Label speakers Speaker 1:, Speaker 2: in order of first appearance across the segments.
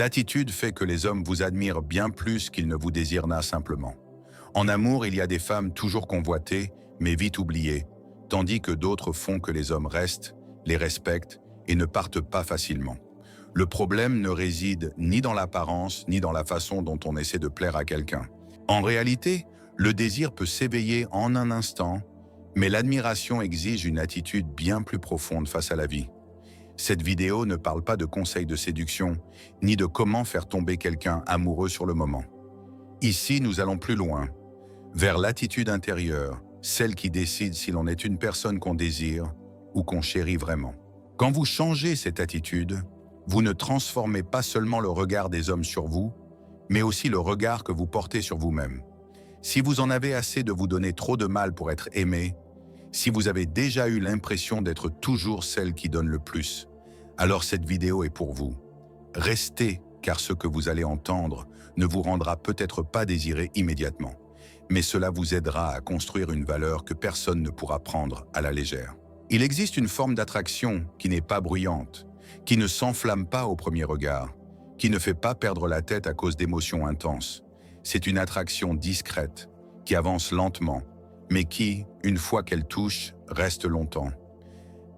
Speaker 1: L'attitude fait que les hommes vous admirent bien plus qu'ils ne vous désirent simplement. En amour, il y a des femmes toujours convoitées, mais vite oubliées, tandis que d'autres font que les hommes restent, les respectent et ne partent pas facilement. Le problème ne réside ni dans l'apparence, ni dans la façon dont on essaie de plaire à quelqu'un. En réalité, le désir peut s'éveiller en un instant, mais l'admiration exige une attitude bien plus profonde face à la vie. Cette vidéo ne parle pas de conseils de séduction, ni de comment faire tomber quelqu'un amoureux sur le moment. Ici, nous allons plus loin, vers l'attitude intérieure, celle qui décide si l'on est une personne qu'on désire ou qu'on chérit vraiment. Quand vous changez cette attitude, vous ne transformez pas seulement le regard des hommes sur vous, mais aussi le regard que vous portez sur vous-même. Si vous en avez assez de vous donner trop de mal pour être aimé, si vous avez déjà eu l'impression d'être toujours celle qui donne le plus, alors cette vidéo est pour vous. Restez, car ce que vous allez entendre ne vous rendra peut-être pas désiré immédiatement, mais cela vous aidera à construire une valeur que personne ne pourra prendre à la légère. Il existe une forme d'attraction qui n'est pas bruyante, qui ne s'enflamme pas au premier regard, qui ne fait pas perdre la tête à cause d'émotions intenses. C'est une attraction discrète, qui avance lentement, mais qui, une fois qu'elle touche, reste longtemps.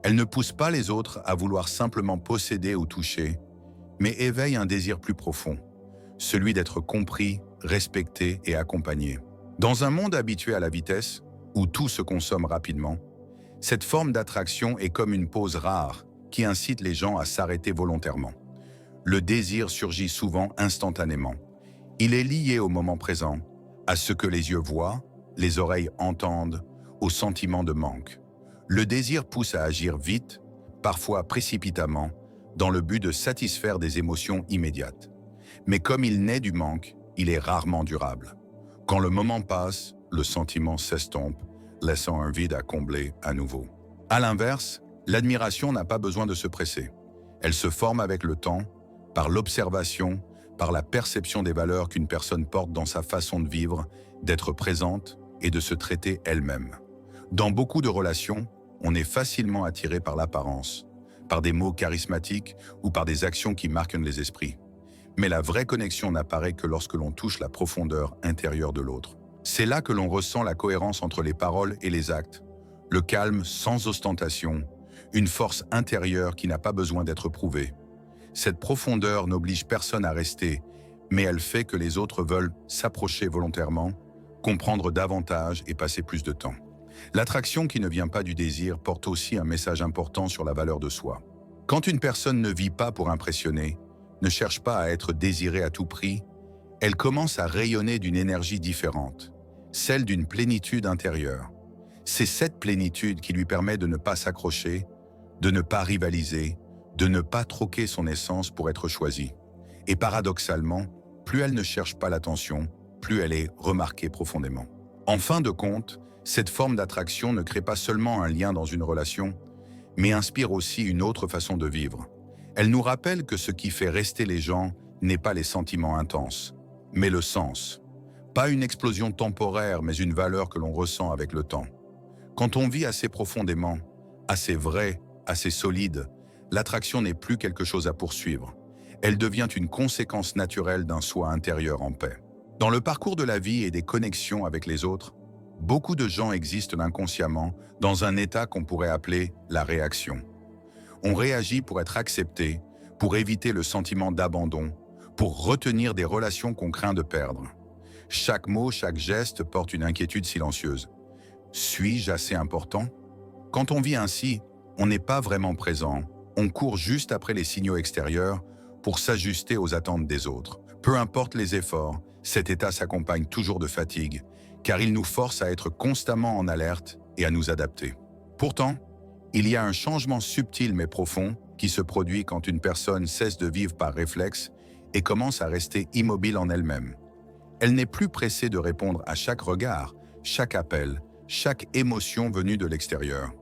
Speaker 1: Elle ne pousse pas les autres à vouloir simplement posséder ou toucher, mais éveille un désir plus profond, celui d'être compris, respecté et accompagné. Dans un monde habitué à la vitesse, où tout se consomme rapidement, cette forme d'attraction est comme une pause rare qui incite les gens à s'arrêter volontairement. Le désir surgit souvent instantanément. Il est lié au moment présent, à ce que les yeux voient, les oreilles entendent, au sentiment de manque. Le désir pousse à agir vite, parfois précipitamment, dans le but de satisfaire des émotions immédiates. Mais comme il naît du manque, il est rarement durable. Quand le moment passe, le sentiment s'estompe, laissant un vide à combler à nouveau. À l'inverse, l'admiration n'a pas besoin de se presser. Elle se forme avec le temps, par l'observation, par la perception des valeurs qu'une personne porte dans sa façon de vivre, d'être présente et de se traiter elle-même. Dans beaucoup de relations, on est facilement attiré par l'apparence, par des mots charismatiques ou par des actions qui marquent les esprits. Mais la vraie connexion n'apparaît que lorsque l'on touche la profondeur intérieure de l'autre. C'est là que l'on ressent la cohérence entre les paroles et les actes, le calme sans ostentation, une force intérieure qui n'a pas besoin d'être prouvée. Cette profondeur n'oblige personne à rester, mais elle fait que les autres veulent s'approcher volontairement, comprendre davantage et passer plus de temps. L'attraction qui ne vient pas du désir porte aussi un message important sur la valeur de soi. Quand une personne ne vit pas pour impressionner, ne cherche pas à être désirée à tout prix, elle commence à rayonner d'une énergie différente, celle d'une plénitude intérieure. C'est cette plénitude qui lui permet de ne pas s'accrocher, de ne pas rivaliser, de ne pas troquer son essence pour être choisie. Et paradoxalement, plus elle ne cherche pas l'attention, plus elle est remarquée profondément. En fin de compte, cette forme d'attraction ne crée pas seulement un lien dans une relation, mais inspire aussi une autre façon de vivre. Elle nous rappelle que ce qui fait rester les gens n'est pas les sentiments intenses, mais le sens. Pas une explosion temporaire, mais une valeur que l'on ressent avec le temps. Quand on vit assez profondément, assez vrai, assez solide, l'attraction n'est plus quelque chose à poursuivre. Elle devient une conséquence naturelle d'un soi intérieur en paix. Dans le parcours de la vie et des connexions avec les autres, beaucoup de gens existent inconsciemment dans un état qu'on pourrait appeler la réaction. On réagit pour être accepté, pour éviter le sentiment d'abandon, pour retenir des relations qu'on craint de perdre. Chaque mot, chaque geste porte une inquiétude silencieuse. Suis-je assez important? Quand on vit ainsi, on n'est pas vraiment présent. On court juste après les signaux extérieurs pour s'ajuster aux attentes des autres. Peu importe les efforts, cet état s'accompagne toujours de fatigue, car il nous force à être constamment en alerte et à nous adapter. Pourtant, il y a un changement subtil mais profond qui se produit quand une personne cesse de vivre par réflexe et commence à rester immobile en elle-même. Elle n'est plus pressée de répondre à chaque regard, chaque appel, chaque émotion venue de l'extérieur.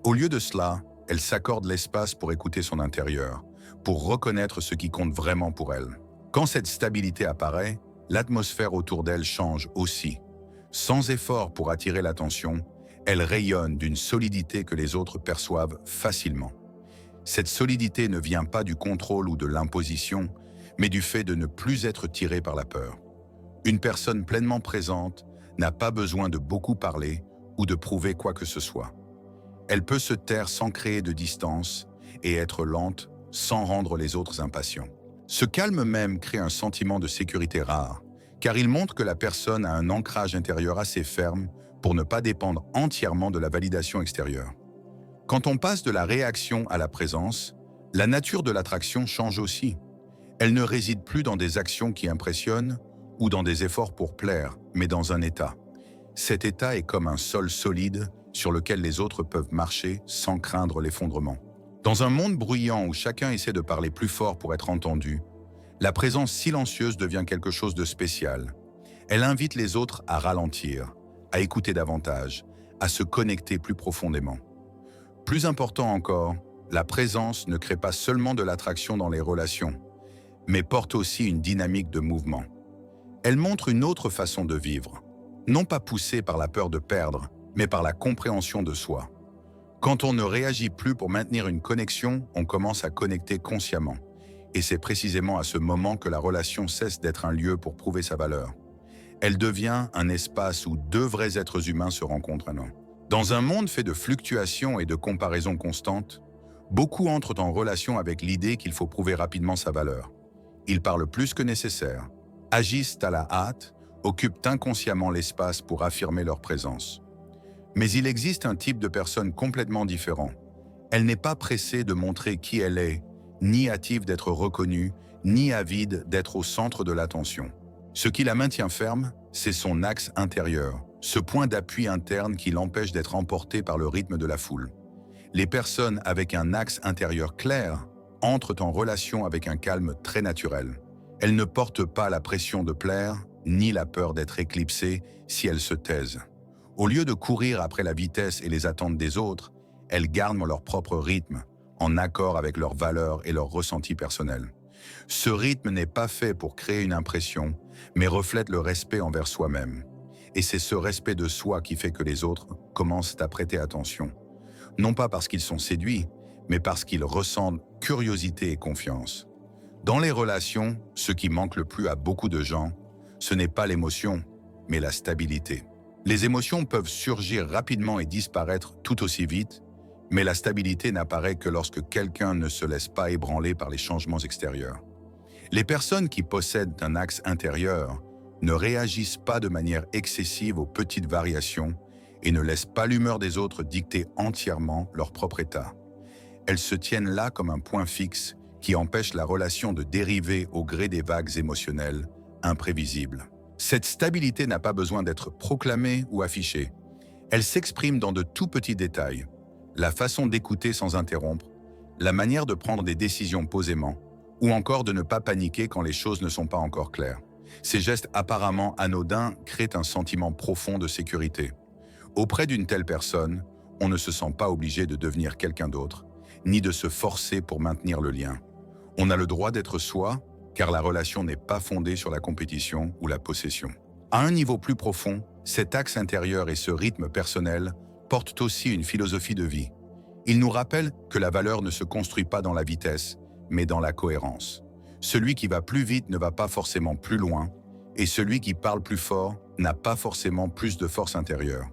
Speaker 1: Au lieu de cela, elle s'accorde l'espace pour écouter son intérieur, pour reconnaître ce qui compte vraiment pour elle. Quand cette stabilité apparaît, l'atmosphère autour d'elle change aussi. Sans effort pour attirer l'attention, elle rayonne d'une solidité que les autres perçoivent facilement. Cette solidité ne vient pas du contrôle ou de l'imposition, mais du fait de ne plus être tiré par la peur. Une personne pleinement présente n'a pas besoin de beaucoup parler ou de prouver quoi que ce soit. Elle peut se taire sans créer de distance et être lente sans rendre les autres impatients. Ce calme même crée un sentiment de sécurité rare, car il montre que la personne a un ancrage intérieur assez ferme pour ne pas dépendre entièrement de la validation extérieure. Quand on passe de la réaction à la présence, la nature de l'attraction change aussi. Elle ne réside plus dans des actions qui impressionnent ou dans des efforts pour plaire, mais dans un état. Cet état est comme un sol solide sur lequel les autres peuvent marcher sans craindre l'effondrement. Dans un monde bruyant où chacun essaie de parler plus fort pour être entendu, la présence silencieuse devient quelque chose de spécial. Elle invite les autres à ralentir, à écouter davantage, à se connecter plus profondément. Plus important encore, la présence ne crée pas seulement de l'attraction dans les relations, mais porte aussi une dynamique de mouvement. Elle montre une autre façon de vivre, non pas poussée par la peur de perdre, mais par la compréhension de soi. Quand on ne réagit plus pour maintenir une connexion, on commence à connecter consciemment. Et c'est précisément à ce moment que la relation cesse d'être un lieu pour prouver sa valeur. Elle devient un espace où deux vrais êtres humains se rencontrent. Dans un monde fait de fluctuations et de comparaisons constantes, beaucoup entrent en relation avec l'idée qu'il faut prouver rapidement sa valeur. Ils parlent plus que nécessaire, agissent à la hâte, occupent inconsciemment l'espace pour affirmer leur présence. Mais il existe un type de personne complètement différent. Elle n'est pas pressée de montrer qui elle est, ni hâtive d'être reconnue, ni avide d'être au centre de l'attention. Ce qui la maintient ferme, c'est son axe intérieur, ce point d'appui interne qui l'empêche d'être emportée par le rythme de la foule. Les personnes avec un axe intérieur clair entrent en relation avec un calme très naturel. Elles ne portent pas la pression de plaire, ni la peur d'être éclipsées si elles se taisent. Au lieu de courir après la vitesse et les attentes des autres, elles gardent leur propre rythme, en accord avec leurs valeurs et leurs ressentis personnels. Ce rythme n'est pas fait pour créer une impression, mais reflète le respect envers soi-même. Et c'est ce respect de soi qui fait que les autres commencent à prêter attention. Non pas parce qu'ils sont séduits, mais parce qu'ils ressentent curiosité et confiance. Dans les relations, ce qui manque le plus à beaucoup de gens, ce n'est pas l'émotion, mais la stabilité. Les émotions peuvent surgir rapidement et disparaître tout aussi vite, mais la stabilité n'apparaît que lorsque quelqu'un ne se laisse pas ébranler par les changements extérieurs. Les personnes qui possèdent un axe intérieur ne réagissent pas de manière excessive aux petites variations et ne laissent pas l'humeur des autres dicter entièrement leur propre état. Elles se tiennent là comme un point fixe qui empêche la relation de dériver au gré des vagues émotionnelles imprévisibles. Cette stabilité n'a pas besoin d'être proclamée ou affichée. Elle s'exprime dans de tout petits détails. La façon d'écouter sans interrompre, la manière de prendre des décisions posément, ou encore de ne pas paniquer quand les choses ne sont pas encore claires. Ces gestes apparemment anodins créent un sentiment profond de sécurité. Auprès d'une telle personne, on ne se sent pas obligé de devenir quelqu'un d'autre, ni de se forcer pour maintenir le lien. On a le droit d'être soi, car la relation n'est pas fondée sur la compétition ou la possession. À un niveau plus profond, cet axe intérieur et ce rythme personnel portent aussi une philosophie de vie. Il nous rappelle que la valeur ne se construit pas dans la vitesse, mais dans la cohérence. Celui qui va plus vite ne va pas forcément plus loin, et celui qui parle plus fort n'a pas forcément plus de force intérieure.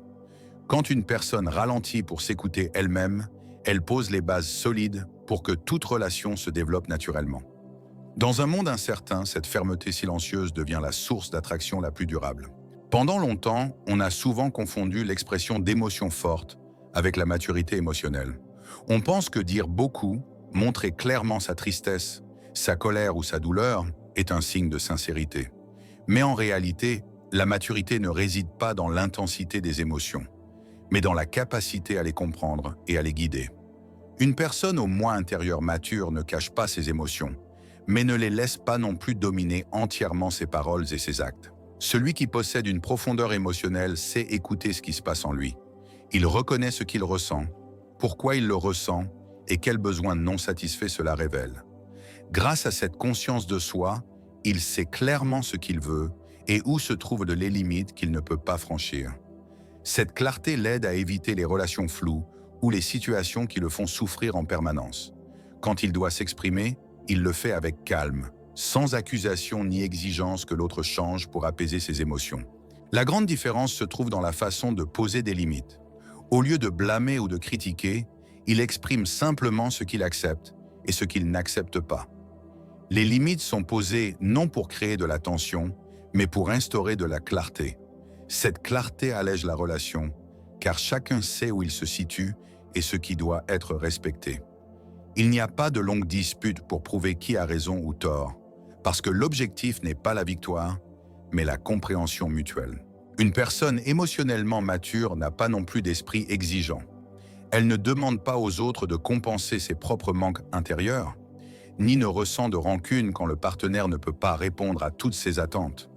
Speaker 1: Quand une personne ralentit pour s'écouter elle-même, elle pose les bases solides pour que toute relation se développe naturellement. Dans un monde incertain, cette fermeté silencieuse devient la source d'attraction la plus durable. Pendant longtemps, on a souvent confondu l'expression d'émotions fortes avec la maturité émotionnelle. On pense que dire beaucoup, montrer clairement sa tristesse, sa colère ou sa douleur est un signe de sincérité. Mais en réalité, la maturité ne réside pas dans l'intensité des émotions, mais dans la capacité à les comprendre et à les guider. Une personne au moi intérieur mature ne cache pas ses émotions, mais ne les laisse pas non plus dominer entièrement ses paroles et ses actes. Celui qui possède une profondeur émotionnelle sait écouter ce qui se passe en lui. Il reconnaît ce qu'il ressent, pourquoi il le ressent et quels besoins non satisfaits cela révèle. Grâce à cette conscience de soi, il sait clairement ce qu'il veut et où se trouvent les limites qu'il ne peut pas franchir. Cette clarté l'aide à éviter les relations floues ou les situations qui le font souffrir en permanence. Quand il doit s'exprimer, il le fait avec calme, sans accusation ni exigence que l'autre change pour apaiser ses émotions. La grande différence se trouve dans la façon de poser des limites. Au lieu de blâmer ou de critiquer, il exprime simplement ce qu'il accepte et ce qu'il n'accepte pas. Les limites sont posées non pour créer de la tension, mais pour instaurer de la clarté. Cette clarté allège la relation, car chacun sait où il se situe et ce qui doit être respecté. Il n'y a pas de longue dispute pour prouver qui a raison ou tort, parce que l'objectif n'est pas la victoire, mais la compréhension mutuelle. Une personne émotionnellement mature n'a pas non plus d'esprit exigeant. Elle ne demande pas aux autres de compenser ses propres manques intérieurs, ni ne ressent de rancune quand le partenaire ne peut pas répondre à toutes ses attentes.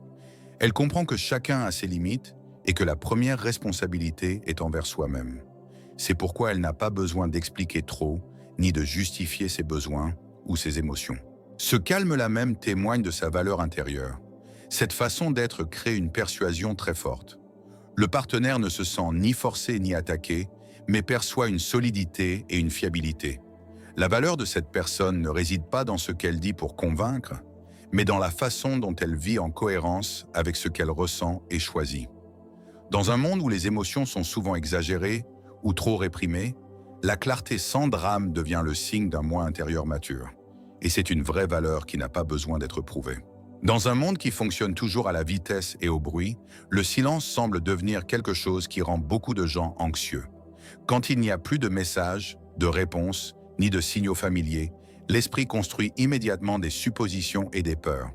Speaker 1: Elle comprend que chacun a ses limites et que la première responsabilité est envers soi-même. C'est pourquoi elle n'a pas besoin d'expliquer trop, ni de justifier ses besoins ou ses émotions. Ce calme-là même témoigne de sa valeur intérieure. Cette façon d'être crée une persuasion très forte. Le partenaire ne se sent ni forcé ni attaqué, mais perçoit une solidité et une fiabilité. La valeur de cette personne ne réside pas dans ce qu'elle dit pour convaincre, mais dans la façon dont elle vit en cohérence avec ce qu'elle ressent et choisit. Dans un monde où les émotions sont souvent exagérées ou trop réprimées, la clarté sans drame devient le signe d'un moi intérieur mature. Et c'est une vraie valeur qui n'a pas besoin d'être prouvée. Dans un monde qui fonctionne toujours à la vitesse et au bruit, le silence semble devenir quelque chose qui rend beaucoup de gens anxieux. Quand il n'y a plus de messages, de réponses, ni de signaux familiers, l'esprit construit immédiatement des suppositions et des peurs.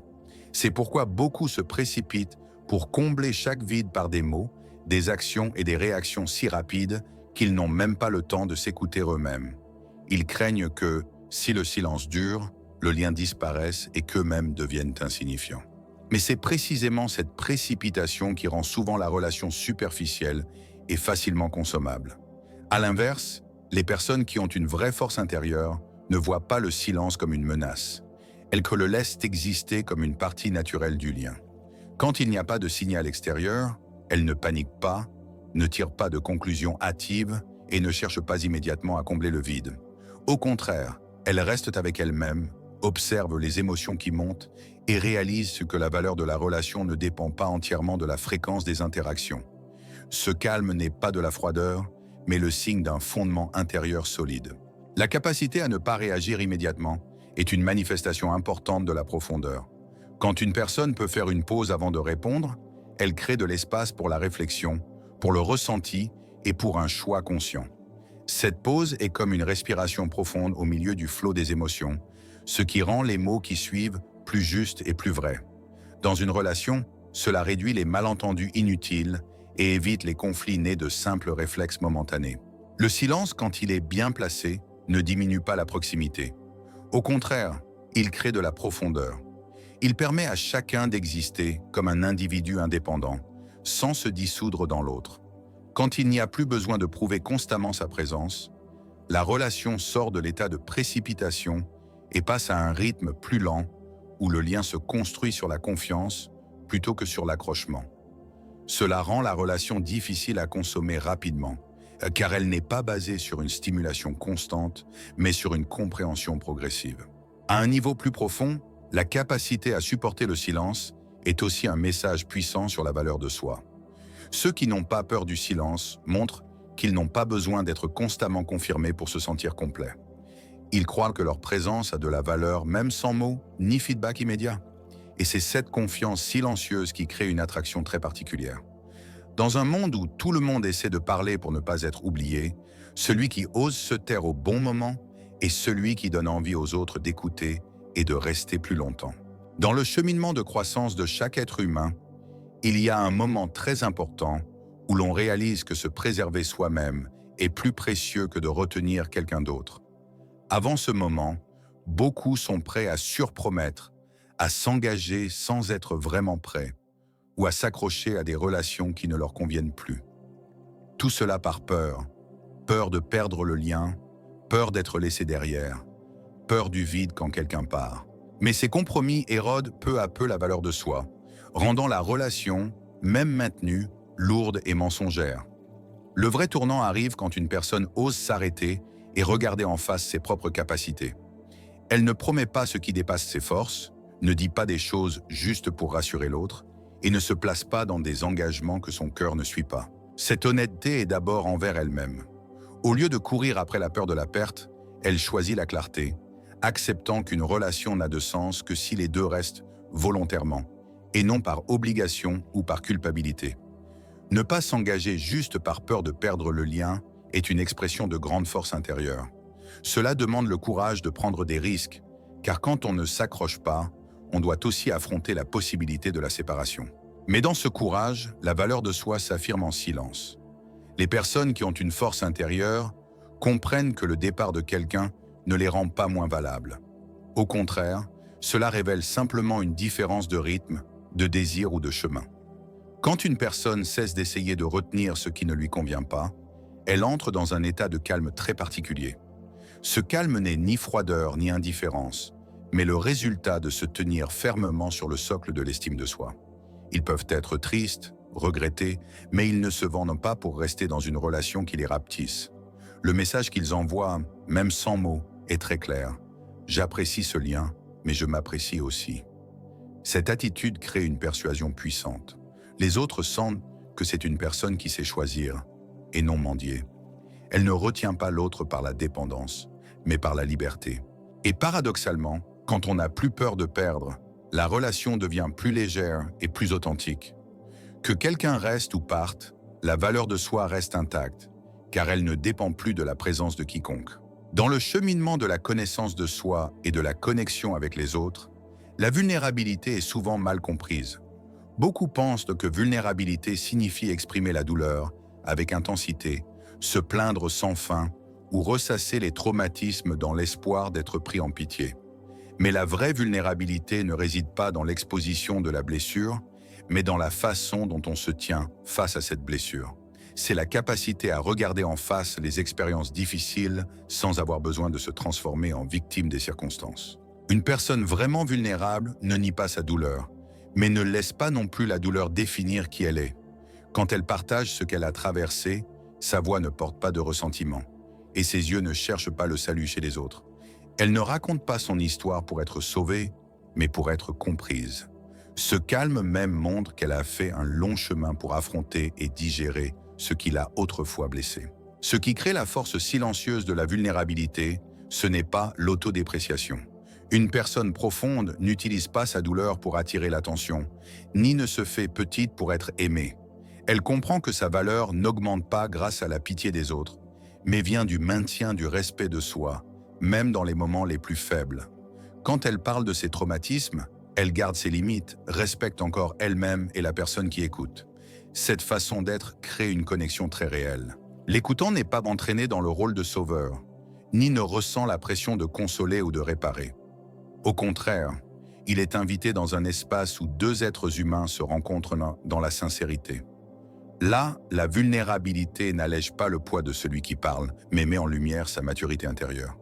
Speaker 1: C'est pourquoi beaucoup se précipitent pour combler chaque vide par des mots, des actions et des réactions si rapides qu'ils n'ont même pas le temps de s'écouter eux-mêmes. Ils craignent que, si le silence dure, le lien disparaisse et qu'eux-mêmes deviennent insignifiants. Mais c'est précisément cette précipitation qui rend souvent la relation superficielle et facilement consommable. À l'inverse, les personnes qui ont une vraie force intérieure ne voient pas le silence comme une menace. Elles le laissent exister comme une partie naturelle du lien. Quand il n'y a pas de signal extérieur, elles ne paniquent pas, ne tirent pas de conclusions hâtives et ne cherchent pas immédiatement à combler le vide. Au contraire, elles restent avec elles-mêmes, observent les émotions qui montent et réalisent que la valeur de la relation ne dépend pas entièrement de la fréquence des interactions. Ce calme n'est pas de la froideur, mais le signe d'un fondement intérieur solide. La capacité à ne pas réagir immédiatement est une manifestation importante de la profondeur. Quand une personne peut faire une pause avant de répondre, elle crée de l'espace pour la réflexion, pour le ressenti et pour un choix conscient. Cette pause est comme une respiration profonde au milieu du flot des émotions, ce qui rend les mots qui suivent plus justes et plus vrais. Dans une relation, cela réduit les malentendus inutiles et évite les conflits nés de simples réflexes momentanés. Le silence, quand il est bien placé, ne diminue pas la proximité. Au contraire, il crée de la profondeur. Il permet à chacun d'exister comme un individu indépendant, sans se dissoudre dans l'autre. Quand il n'y a plus besoin de prouver constamment sa présence, la relation sort de l'état de précipitation et passe à un rythme plus lent où le lien se construit sur la confiance plutôt que sur l'accrochement. Cela rend la relation difficile à consommer rapidement, car elle n'est pas basée sur une stimulation constante, mais sur une compréhension progressive. À un niveau plus profond, la capacité à supporter le silence est aussi un message puissant sur la valeur de soi. Ceux qui n'ont pas peur du silence montrent qu'ils n'ont pas besoin d'être constamment confirmés pour se sentir complets. Ils croient que leur présence a de la valeur même sans mots ni feedback immédiat. Et c'est cette confiance silencieuse qui crée une attraction très particulière. Dans un monde où tout le monde essaie de parler pour ne pas être oublié, celui qui ose se taire au bon moment est celui qui donne envie aux autres d'écouter et de rester plus longtemps. Dans le cheminement de croissance de chaque être humain, il y a un moment très important où l'on réalise que se préserver soi-même est plus précieux que de retenir quelqu'un d'autre. Avant ce moment, beaucoup sont prêts à surpromettre, à s'engager sans être vraiment prêts, ou à s'accrocher à des relations qui ne leur conviennent plus. Tout cela par peur. Peur de perdre le lien, peur d'être laissé derrière, peur du vide quand quelqu'un part. Mais ces compromis érodent peu à peu la valeur de soi, rendant la relation, même maintenue, lourde et mensongère. Le vrai tournant arrive quand une personne ose s'arrêter et regarder en face ses propres capacités. Elle ne promet pas ce qui dépasse ses forces, ne dit pas des choses juste pour rassurer l'autre et ne se place pas dans des engagements que son cœur ne suit pas. Cette honnêteté est d'abord envers elle-même. Au lieu de courir après la peur de la perte, elle choisit la clarté, acceptant qu'une relation n'a de sens que si les deux restent volontairement, et non par obligation ou par culpabilité. Ne pas s'engager juste par peur de perdre le lien est une expression de grande force intérieure. Cela demande le courage de prendre des risques, car quand on ne s'accroche pas, on doit aussi affronter la possibilité de la séparation. Mais dans ce courage, la valeur de soi s'affirme en silence. Les personnes qui ont une force intérieure comprennent que le départ de quelqu'un ne les rend pas moins valables. Au contraire, cela révèle simplement une différence de rythme, de désir ou de chemin. Quand une personne cesse d'essayer de retenir ce qui ne lui convient pas, elle entre dans un état de calme très particulier. Ce calme n'est ni froideur ni indifférence, mais le résultat de se tenir fermement sur le socle de l'estime de soi. Ils peuvent être tristes, regrettés, mais ils ne se vendent pas pour rester dans une relation qui les rapetisse. Le message qu'ils envoient, même sans mots, est très clair. J'apprécie ce lien, mais je m'apprécie aussi. Cette attitude crée une persuasion puissante. Les autres sentent que c'est une personne qui sait choisir, et non mendier. Elle ne retient pas l'autre par la dépendance, mais par la liberté. Et paradoxalement, quand on n'a plus peur de perdre, la relation devient plus légère et plus authentique. Que quelqu'un reste ou parte, la valeur de soi reste intacte, car elle ne dépend plus de la présence de quiconque. Dans le cheminement de la connaissance de soi et de la connexion avec les autres, la vulnérabilité est souvent mal comprise. Beaucoup pensent que vulnérabilité signifie exprimer la douleur avec intensité, se plaindre sans fin ou ressasser les traumatismes dans l'espoir d'être pris en pitié. Mais la vraie vulnérabilité ne réside pas dans l'exposition de la blessure, mais dans la façon dont on se tient face à cette blessure. C'est la capacité à regarder en face les expériences difficiles sans avoir besoin de se transformer en victime des circonstances. Une personne vraiment vulnérable ne nie pas sa douleur, mais ne laisse pas non plus la douleur définir qui elle est. Quand elle partage ce qu'elle a traversé, sa voix ne porte pas de ressentiment, et ses yeux ne cherchent pas le salut chez les autres. Elle ne raconte pas son histoire pour être sauvée, mais pour être comprise. Ce calme même montre qu'elle a fait un long chemin pour affronter et digérer ce qui l'a autrefois blessé. Ce qui crée la force silencieuse de la vulnérabilité, ce n'est pas l'autodépréciation. Une personne profonde n'utilise pas sa douleur pour attirer l'attention, ni ne se fait petite pour être aimée. Elle comprend que sa valeur n'augmente pas grâce à la pitié des autres, mais vient du maintien du respect de soi, même dans les moments les plus faibles. Quand elle parle de ses traumatismes, elle garde ses limites, respecte encore elle-même et la personne qui écoute. Cette façon d'être crée une connexion très réelle. L'écoutant n'est pas entraîné dans le rôle de sauveur, ni ne ressent la pression de consoler ou de réparer. Au contraire, il est invité dans un espace où deux êtres humains se rencontrent dans la sincérité. Là, la vulnérabilité n'allège pas le poids de celui qui parle, mais met en lumière sa maturité intérieure.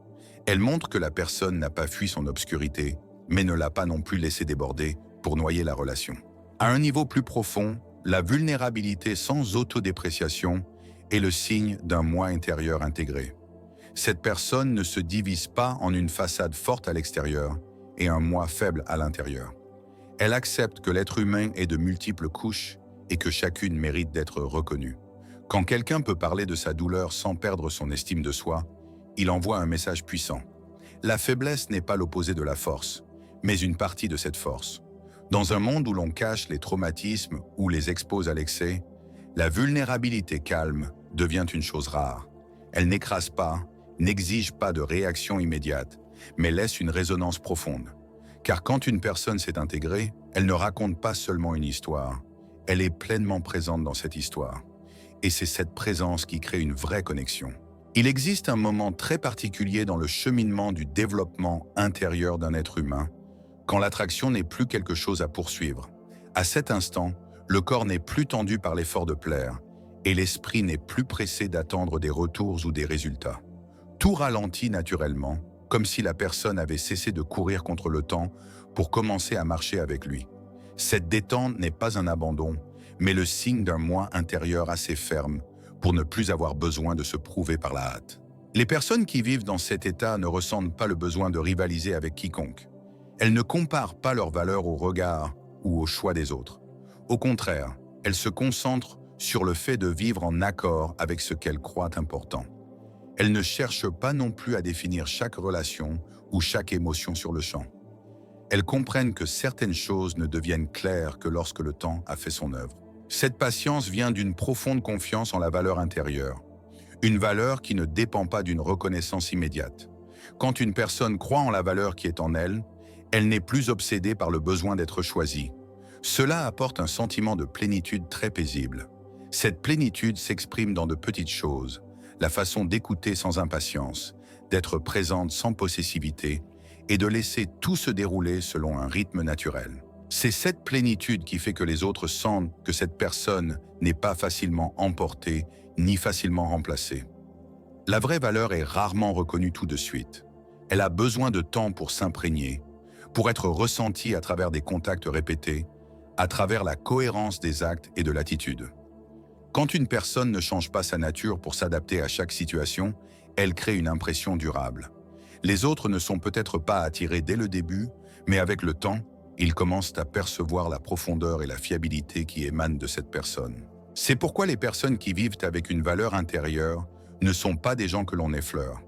Speaker 1: Elle montre que la personne n'a pas fui son obscurité, mais ne l'a pas non plus laissé déborder pour noyer la relation. À un niveau plus profond, la vulnérabilité sans autodépréciation est le signe d'un moi intérieur intégré. Cette personne ne se divise pas en une façade forte à l'extérieur et un moi faible à l'intérieur. Elle accepte que l'être humain est de multiples couches et que chacune mérite d'être reconnue. Quand quelqu'un peut parler de sa douleur sans perdre son estime de soi, il envoie un message puissant. La faiblesse n'est pas l'opposé de la force, mais une partie de cette force. Dans un monde où l'on cache les traumatismes ou les expose à l'excès, la vulnérabilité calme devient une chose rare. Elle n'écrase pas, n'exige pas de réaction immédiate, mais laisse une résonance profonde. Car quand une personne s'est intégrée, elle ne raconte pas seulement une histoire, elle est pleinement présente dans cette histoire. Et c'est cette présence qui crée une vraie connexion. Il existe un moment très particulier dans le cheminement du développement intérieur d'un être humain, quand l'attraction n'est plus quelque chose à poursuivre. À cet instant, le corps n'est plus tendu par l'effort de plaire, et l'esprit n'est plus pressé d'attendre des retours ou des résultats. Tout ralentit naturellement, comme si la personne avait cessé de courir contre le temps pour commencer à marcher avec lui. Cette détente n'est pas un abandon, mais le signe d'un moi intérieur assez ferme pour ne plus avoir besoin de se prouver par la hâte. Les personnes qui vivent dans cet état ne ressentent pas le besoin de rivaliser avec quiconque. Elles ne comparent pas leur valeur au regard ou au choix des autres. Au contraire, elles se concentrent sur le fait de vivre en accord avec ce qu'elles croient important. Elles ne cherchent pas non plus à définir chaque relation ou chaque émotion sur le champ. Elles comprennent que certaines choses ne deviennent claires que lorsque le temps a fait son œuvre. Cette patience vient d'une profonde confiance en la valeur intérieure, une valeur qui ne dépend pas d'une reconnaissance immédiate. Quand une personne croit en la valeur qui est en elle, elle n'est plus obsédée par le besoin d'être choisie. Cela apporte un sentiment de plénitude très paisible. Cette plénitude s'exprime dans de petites choses, la façon d'écouter sans impatience, d'être présente sans possessivité et de laisser tout se dérouler selon un rythme naturel. C'est cette plénitude qui fait que les autres sentent que cette personne n'est pas facilement emportée ni facilement remplacée. La vraie valeur est rarement reconnue tout de suite. Elle a besoin de temps pour s'imprégner, pour être ressentie à travers des contacts répétés, à travers la cohérence des actes et de l'attitude. Quand une personne ne change pas sa nature pour s'adapter à chaque situation, elle crée une impression durable. Les autres ne sont peut-être pas attirés dès le début, mais avec le temps, ils commencent à percevoir la profondeur et la fiabilité qui émanent de cette personne. C'est pourquoi les personnes qui vivent avec une valeur intérieure ne sont pas des gens que l'on effleure.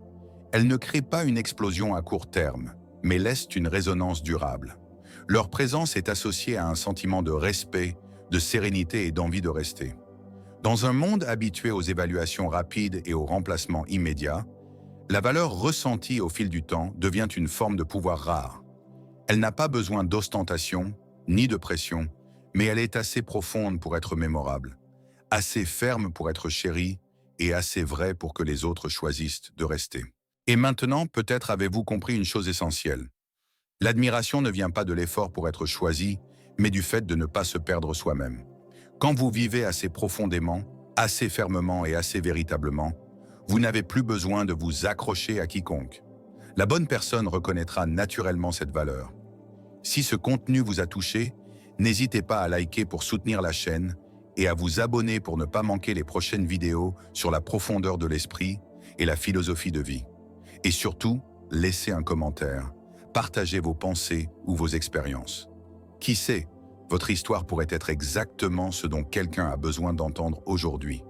Speaker 1: Elles ne créent pas une explosion à court terme, mais laissent une résonance durable. Leur présence est associée à un sentiment de respect, de sérénité et d'envie de rester. Dans un monde habitué aux évaluations rapides et au remplacement immédiat, la valeur ressentie au fil du temps devient une forme de pouvoir rare. Elle n'a pas besoin d'ostentation, ni de pression, mais elle est assez profonde pour être mémorable, assez ferme pour être chérie et assez vraie pour que les autres choisissent de rester. Et maintenant, peut-être avez-vous compris une chose essentielle. L'admiration ne vient pas de l'effort pour être choisi, mais du fait de ne pas se perdre soi-même. Quand vous vivez assez profondément, assez fermement et assez véritablement, vous n'avez plus besoin de vous accrocher à quiconque. La bonne personne reconnaîtra naturellement cette valeur. Si ce contenu vous a touché, n'hésitez pas à liker pour soutenir la chaîne et à vous abonner pour ne pas manquer les prochaines vidéos sur la profondeur de l'esprit et la philosophie de vie. Et surtout, laissez un commentaire, partagez vos pensées ou vos expériences. Qui sait, votre histoire pourrait être exactement ce dont quelqu'un a besoin d'entendre aujourd'hui.